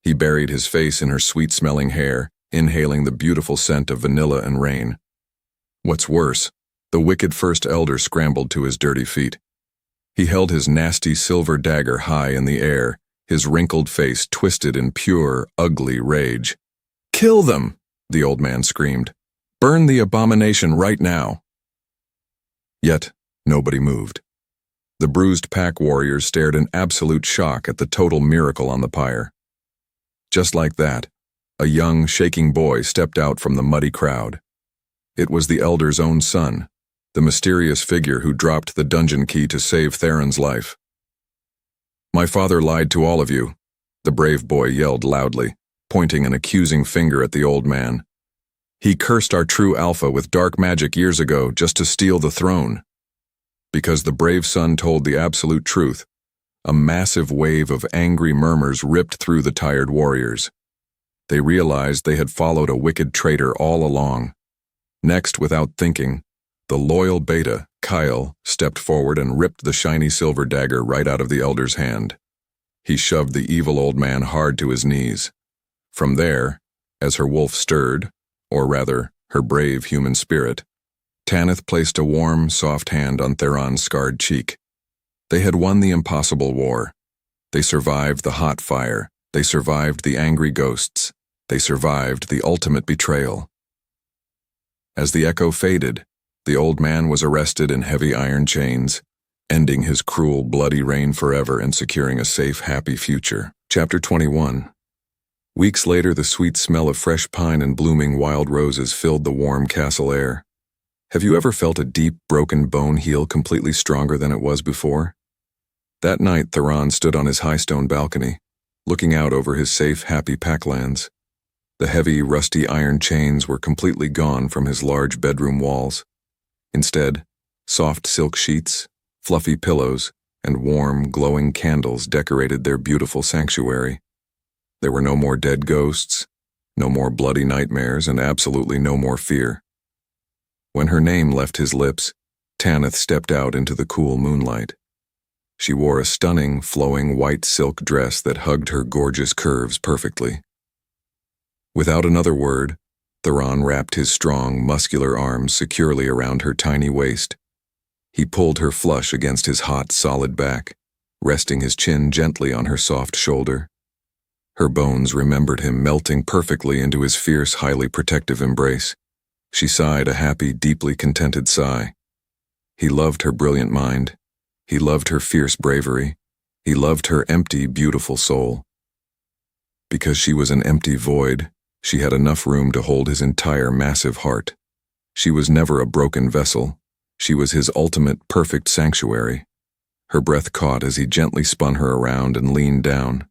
He buried his face in her sweet-smelling hair, inhaling the beautiful scent of vanilla and rain. What's worse, the wicked first elder scrambled to his dirty feet. He held his nasty silver dagger high in the air, his wrinkled face twisted in pure, ugly rage. "Kill them!" the old man screamed. "Burn the abomination right now!" Yet, nobody moved. The bruised pack warriors stared in absolute shock at the total miracle on the pyre. Just like that, a young, shaking boy stepped out from the muddy crowd. It was the elder's own son, the mysterious figure who dropped the dungeon key to save Theron's life. "My father lied to all of you," the brave boy yelled loudly, pointing an accusing finger at the old man. "He cursed our true alpha with dark magic years ago just to steal the throne. Because the brave son told the absolute truth, A massive wave of angry murmurs ripped through the tired warriors. They realized they had followed a wicked traitor all along. Next, without thinking, the loyal beta, Kyle, stepped forward and ripped the shiny silver dagger right out of the elder's hand. He shoved the evil old man hard to his knees. From there, as her wolf stirred, or rather, her brave human spirit, Tanith placed a warm, soft hand on Theron's scarred cheek. They had won the impossible war. They survived the hot fire. They survived the angry ghosts. They survived the ultimate betrayal. As the echo faded, the old man was arrested in heavy iron chains, ending his cruel, bloody reign forever and securing a safe, happy future. Chapter 21. Weeks later, the sweet smell of fresh pine and blooming wild roses filled the warm castle air. Have you ever felt a deep, broken bone heal completely stronger than it was before? That night, Theron stood on his high stone balcony, looking out over his safe, happy packlands. The heavy, rusty iron chains were completely gone from his large bedroom walls. Instead, soft silk sheets, fluffy pillows, and warm, glowing candles decorated their beautiful sanctuary. There were no more dead ghosts, no more bloody nightmares, and absolutely no more fear. When her name left his lips, Tanith stepped out into the cool moonlight. She wore a stunning, flowing white silk dress that hugged her gorgeous curves perfectly. Without another word, Theron wrapped his strong, muscular arms securely around her tiny waist. He pulled her flush against his hot, solid back, resting his chin gently on her soft shoulder. Her bones remembered him melting perfectly into his fierce, highly protective embrace. She sighed a happy, deeply contented sigh. He loved her brilliant mind. He loved her fierce bravery. He loved her empty, beautiful soul. Because she was an empty void, she had enough room to hold his entire massive heart. She was never a broken vessel. She was his ultimate, perfect sanctuary. Her breath caught as he gently spun her around and leaned down.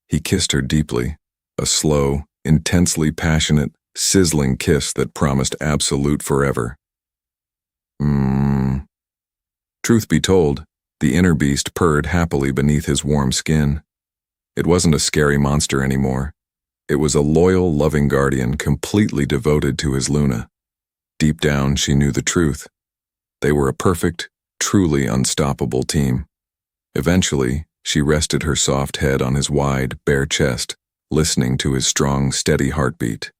He kissed her deeply, a slow, intensely passionate, sizzling kiss that promised absolute forever. Truth be told, the inner beast purred happily beneath his warm skin. It wasn't a scary monster anymore. It was a loyal, loving guardian completely devoted to his Luna. Deep down, she knew the truth. They were a perfect, truly unstoppable team. Eventually, she rested her soft head on his wide, bare chest, listening to his strong, steady heartbeat.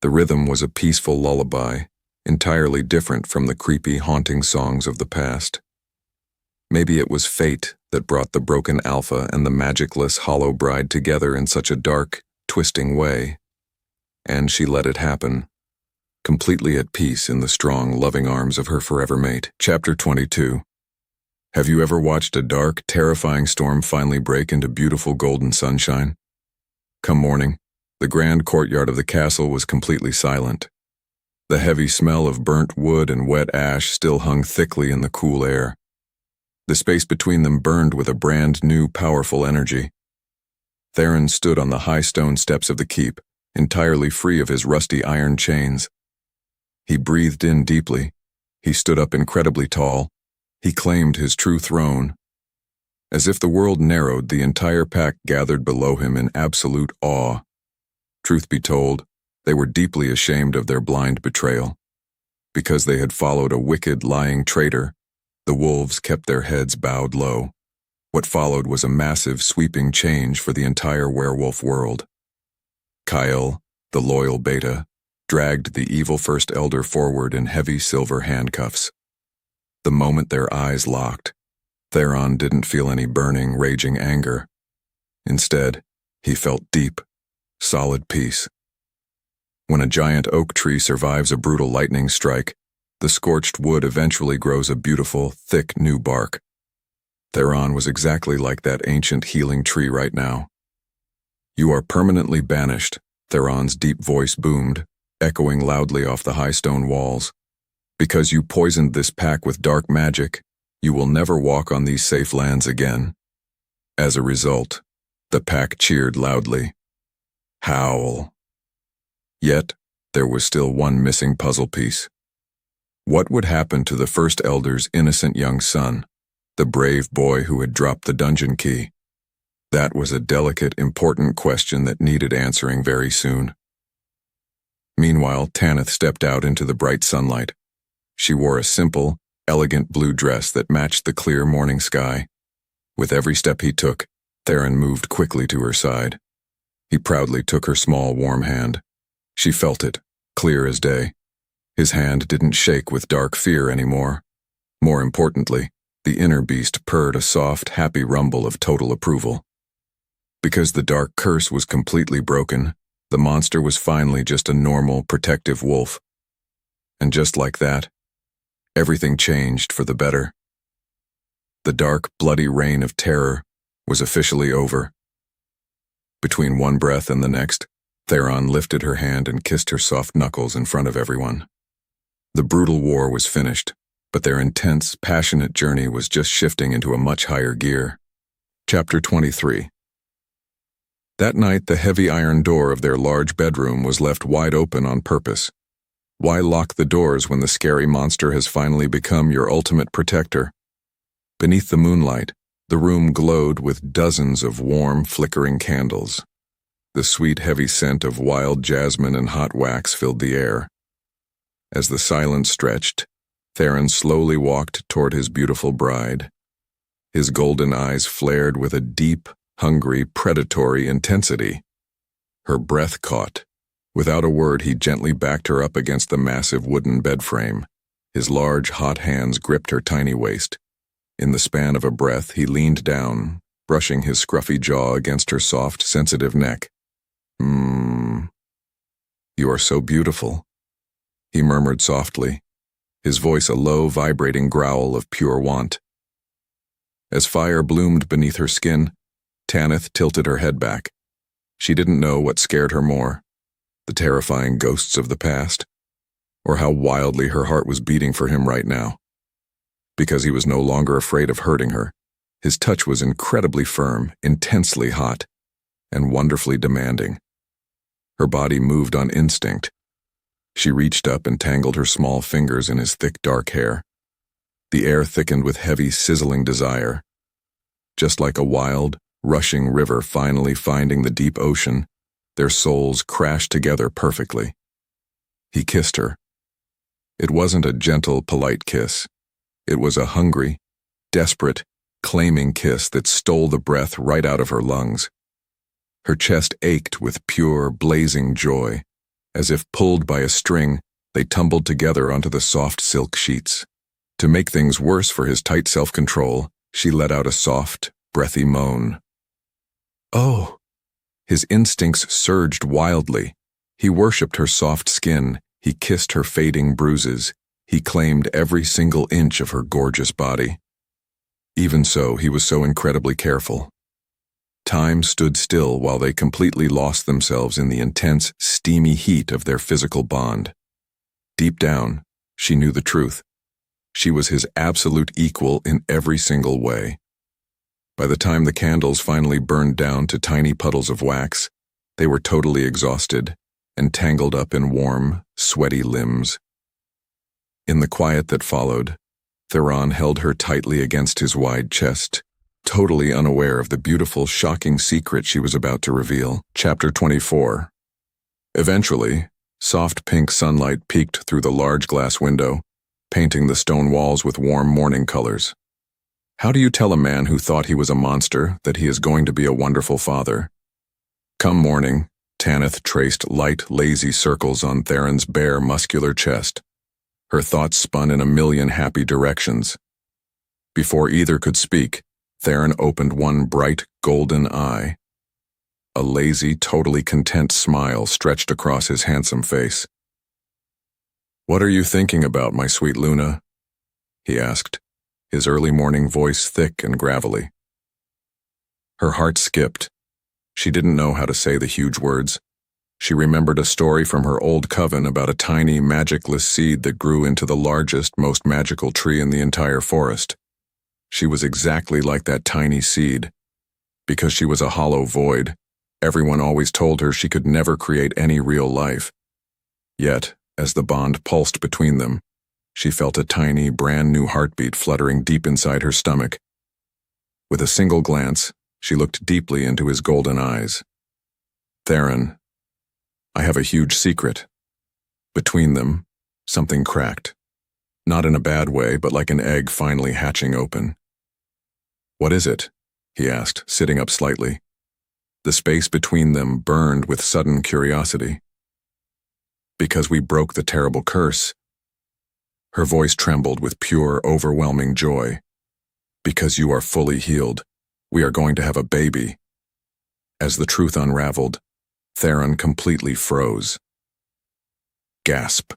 The rhythm was a peaceful lullaby, entirely different from the creepy, haunting songs of the past. Maybe it was fate that brought the broken alpha and the magicless, hollow bride together in such a dark, twisting way. And she let it happen, completely at peace in the strong, loving arms of her forever mate. Chapter 22. Have you ever watched a dark, terrifying storm finally break into beautiful golden sunshine? Come morning, the grand courtyard of the castle was completely silent. The heavy smell of burnt wood and wet ash still hung thickly in the cool air. The space between them burned with a brand new, powerful energy. Theron stood on the high stone steps of the keep, entirely free of his rusty iron chains. He breathed in deeply. He stood up incredibly tall. He claimed his true throne. As if the world narrowed, the entire pack gathered below him in absolute awe. Truth be told, they were deeply ashamed of their blind betrayal. Because they had followed a wicked, lying traitor, the wolves kept their heads bowed low. What followed was a massive, sweeping change for the entire werewolf world. Kyle, the loyal beta, dragged the evil First Elder forward in heavy silver handcuffs. The moment their eyes locked, Theron didn't feel any burning, raging anger. Instead, he felt deep, solid peace. When a giant oak tree survives a brutal lightning strike, the scorched wood eventually grows a beautiful, thick new bark. Theron was exactly like that ancient healing tree right now. You are permanently banished, Theron's deep voice boomed, echoing loudly off the high stone walls. Because you poisoned this pack with dark magic, you will never walk on these safe lands again. As a result, the pack cheered loudly. Howl. Yet, there was still one missing puzzle piece. What would happen to the First Elder's innocent young son, the brave boy who had dropped the dungeon key? That was a delicate, important question that needed answering very soon. Meanwhile, Tanith stepped out into the bright sunlight. She wore a simple, elegant blue dress that matched the clear morning sky. With every step he took, Theron moved quickly to her side. He proudly took her small, warm hand. She felt it, clear as day. His hand didn't shake with dark fear anymore. More importantly, the inner beast purred a soft, happy rumble of total approval. Because the dark curse was completely broken, the monster was finally just a normal, protective wolf. And just like that, everything changed for the better. The dark, bloody reign of terror was officially over. Between one breath and the next, Theron lifted her hand and kissed her soft knuckles in front of everyone. The brutal war was finished, but their intense, passionate journey was just shifting into a much higher gear. Chapter 23. That night, the heavy iron door of their large bedroom was left wide open on purpose. Why lock the doors when the scary monster has finally become your ultimate protector? Beneath the moonlight, the room glowed with dozens of warm, flickering candles. The sweet, heavy scent of wild jasmine and hot wax filled the air. As the silence stretched, Theron slowly walked toward his beautiful bride. His golden eyes flared with a deep, hungry, predatory intensity. Her breath caught. Without a word, he gently backed her up against the massive wooden bed frame. His large, hot hands gripped her tiny waist. In the span of a breath, he leaned down, brushing his scruffy jaw against her soft, sensitive neck. You are so beautiful," he murmured softly, his voice a low, vibrating growl of pure want. As fire bloomed beneath her skin, Tanith tilted her head back. She didn't know what scared her more, the terrifying ghosts of the past, or how wildly her heart was beating for him right now. Because he was no longer afraid of hurting her, his touch was incredibly firm, intensely hot, and wonderfully demanding. Her body moved on instinct. She reached up and tangled her small fingers in his thick, dark hair. The air thickened with heavy, sizzling desire. Just like a wild, rushing river finally finding the deep ocean, their souls crashed together perfectly. He kissed her. It wasn't a gentle, polite kiss. It was a hungry, desperate, claiming kiss that stole the breath right out of her lungs. Her chest ached with pure, blazing joy. As if pulled by a string, they tumbled together onto the soft silk sheets. To make things worse for his tight self-control, she let out a soft, breathy moan. "Oh!" His instincts surged wildly. He worshipped her soft skin. He kissed her fading bruises. He claimed every single inch of her gorgeous body. Even so, he was so incredibly careful. Time stood still while they completely lost themselves in the intense, steamy heat of their physical bond. Deep down, she knew the truth. She was his absolute equal in every single way. By the time the candles finally burned down to tiny puddles of wax, they were totally exhausted and tangled up in warm, sweaty limbs. In the quiet that followed, Theron held her tightly against his wide chest, totally unaware of the beautiful, shocking secret she was about to reveal. Chapter 24. Eventually, soft pink sunlight peeked through the large glass window, painting the stone walls with warm morning colors. How do you tell a man who thought he was a monster that he is going to be a wonderful father? Come morning, Tanith traced light, lazy circles on Theron's bare, muscular chest. Her thoughts spun in a million happy directions. Before either could speak, Theron opened one bright, golden eye. A lazy, totally content smile stretched across his handsome face. "What are you thinking about, my sweet Luna?" he asked, his early morning voice thick and gravelly. Her heart skipped. She didn't know how to say the huge words. She remembered a story from her old coven about a tiny, magicless seed that grew into the largest, most magical tree in the entire forest. She was exactly like that tiny seed. Because she was a hollow void, everyone always told her she could never create any real life. Yet, as the bond pulsed between them, she felt a tiny, brand new heartbeat fluttering deep inside her stomach, With a single glance, she looked deeply into his golden eyes. Theron, I have a huge secret. Between them, something cracked. Not in a bad way, but like an egg finally hatching open. What is it? He asked, sitting up slightly. The space between them burned with sudden curiosity. Because we broke the terrible curse. Her voice trembled with pure, overwhelming joy. Because you are fully healed, we are going to have a baby. As the truth unraveled, Theron completely froze. Gasp.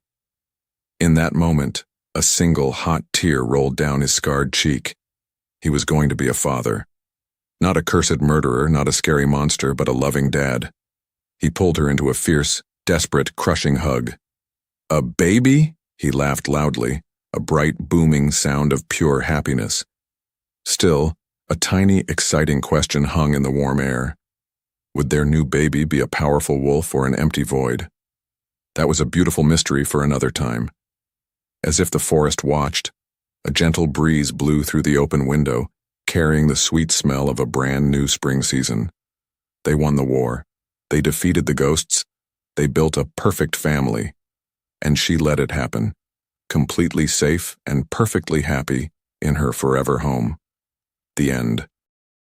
In that moment, a single hot tear rolled down his scarred cheek. He was going to be a father. Not a cursed murderer, not a scary monster, but a loving dad. He pulled her into a fierce, desperate, crushing hug. A baby? He laughed loudly, a bright, booming sound of pure happiness. Still, a tiny, exciting question hung in the warm air. Would their new baby be a powerful wolf or an empty void? That was a beautiful mystery for another time. As if the forest watched, a gentle breeze blew through the open window, carrying the sweet smell of a brand new spring season. They won the war. They defeated the ghosts. They built a perfect family. And she let it happen, completely safe and perfectly happy in her forever home. The end.